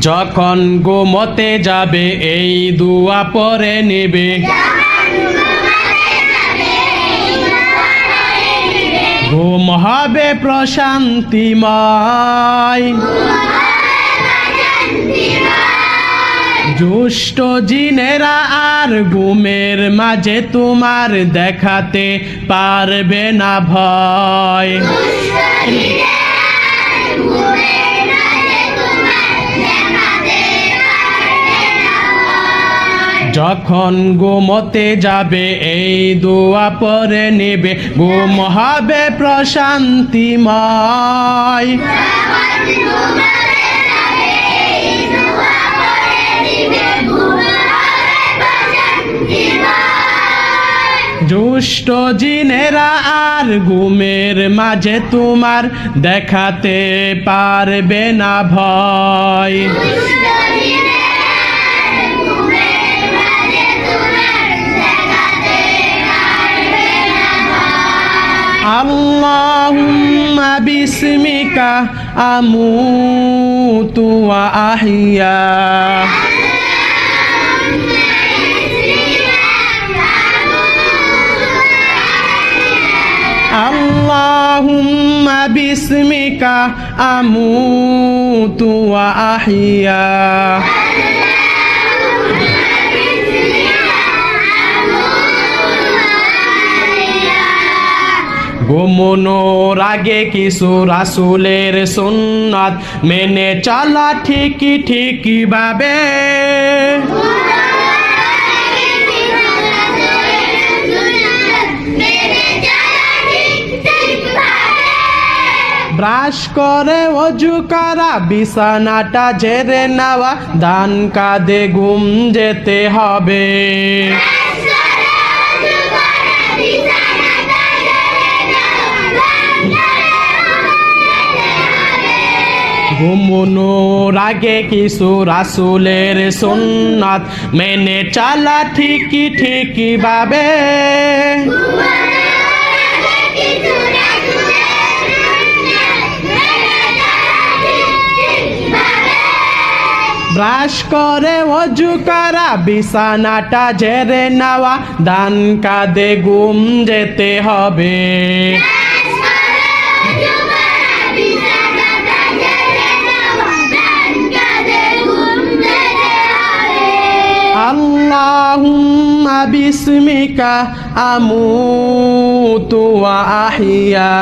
যখন ঘুমোতে যাবে এই দুয়া পড়ে নিবে, ঘুম হবে প্রশান্তিময়। দুষ্ট জিনেরা আর ঘুমের মাঝে তোমার দেখাতে পারবে না ভয়। যখন ঘুমোতে যাবে এই দোয়া পড়ে নেবে, ঘুম হবে প্রশান্তিময়। দুষ্ট জিনেরা আর ঘুমের মাঝে তোমার দেখাতে পারবে না ভয়। আল্লাহুম্মা বিসমিকা আমুতু ওয়া আহইয়া, আল্লাহুম্মা বিসমিকা আমুতু ওয়া আহইয়া। ঘুমানোর আগে কিছু রাসূলের সুন্নাত মেনে চলা ঠিকই ভাবে, ব্রাশ করে ওযু করা, বিছানাটা ঝেড়ে নেওয়া, ডান কাঁধে ঘুম যেতে হবে। ঘুমানোর আগে কিছু রাসূলের সুন্নাত মেনে চলা ঠিকই ভাবে, ব্রাশ করে ওযু করা, বিছানাটা ঝেড়ে নেওয়া, ডান কাঁধে ঘুম যেতে হবে। আল্লাহুম্মা বিসমিকা আমুতু ওয়া আহইয়া।